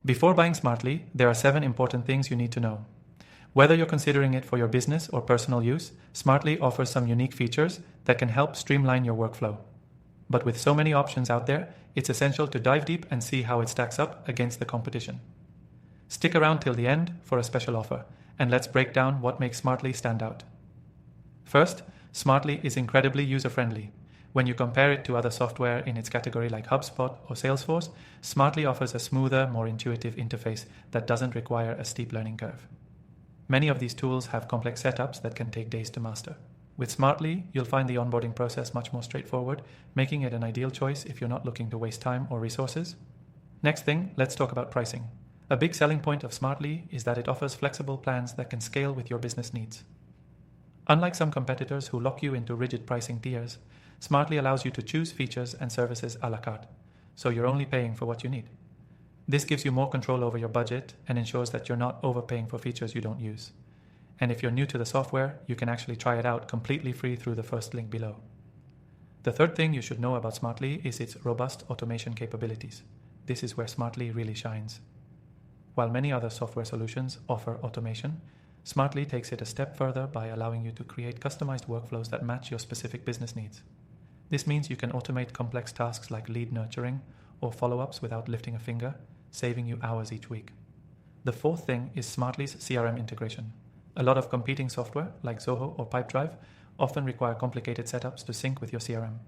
Before buying Smartli, there are 7 important things you need to know. Whether you're considering it for your business or personal use, Smartli offers some unique features that can help streamline your workflow. But with so many options out there, it's essential to dive deep and see how it stacks up against the competition. Stick around till the end for a special offer, and let's break down what makes Smartli stand out. First, Smartli is incredibly user-friendly. When you compare it to other software in its category like HubSpot or Salesforce, Smartli offers a smoother, more intuitive interface that doesn't require a steep learning curve. Many of these tools have complex setups that can take days to master. With Smartli, you'll find the onboarding process much more straightforward, making it an ideal choice if you're not looking to waste time or resources. Next thing, let's talk about pricing. A big selling point of Smartli is that it offers flexible plans that can scale with your business needs. Unlike some competitors who lock you into rigid pricing tiers, Smartli allows you to choose features and services a la carte, so you're only paying for what you need. This gives you more control over your budget and ensures that you're not overpaying for features you don't use. And if you're new to the software, you can actually try it out completely free through the first link below. The third thing you should know about Smartli is its robust automation capabilities. This is where Smartli really shines. While many other software solutions offer automation, Smartli takes it a step further by allowing you to create customized workflows that match your specific business needs. This means you can automate complex tasks like lead nurturing or follow-ups without lifting a finger, saving you hours each week. The fourth thing is Smartli's CRM integration. A lot of competing software, like Zoho or Pipedrive, often require complicated setups to sync with your CRM.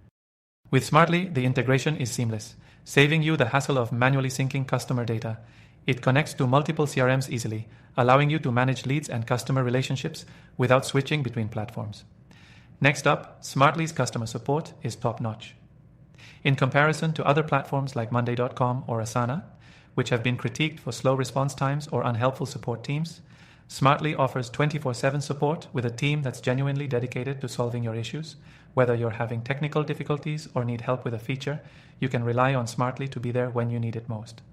With Smartli, the integration is seamless, saving you the hassle of manually syncing customer data. It connects to multiple CRMs easily, allowing you to manage leads and customer relationships without switching between platforms. Next up, Smartli's customer support is top-notch. In comparison to other platforms like Monday.com or Asana, which have been critiqued for slow response times or unhelpful support teams, Smartli offers 24/7 support with a team that's genuinely dedicated to solving your issues. Whether you're having technical difficulties or need help with a feature, you can rely on Smartli to be there when you need it most.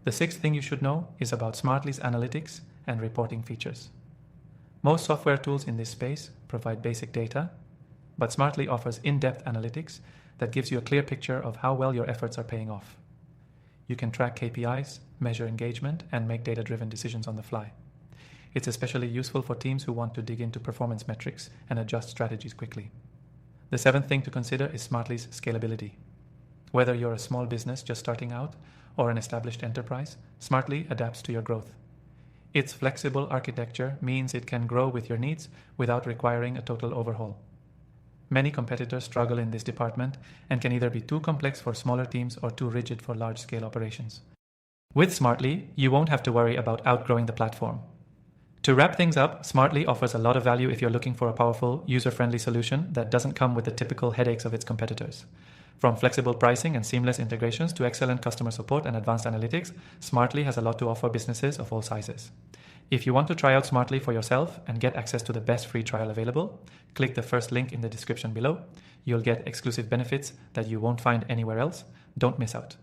The sixth thing you should know is about Smartli's analytics and reporting features. Most software tools in this space provide basic data, but Smartli offers in-depth analytics that gives you a clear picture of how well your efforts are paying off. You can track KPIs, measure engagement, and make data-driven decisions on the fly. It's especially useful for teams who want to dig into performance metrics and adjust strategies quickly. The seventh thing to consider is Smartli's scalability. Whether you're a small business just starting out or an established enterprise, Smartli adapts to your growth. Its flexible architecture means it can grow with your needs without requiring a total overhaul. Many competitors struggle in this department and can either be too complex for smaller teams or too rigid for large-scale operations. With Smartli, you won't have to worry about outgrowing the platform. To wrap things up, Smartli offers a lot of value if you're looking for a powerful, user-friendly solution that doesn't come with the typical headaches of its competitors. From flexible pricing and seamless integrations to excellent customer support and advanced analytics, Smartli has a lot to offer businesses of all sizes. If you want to try out Smartli for yourself and get access to the best free trial available, click the first link in the description below. You'll get exclusive benefits that you won't find anywhere else. Don't miss out.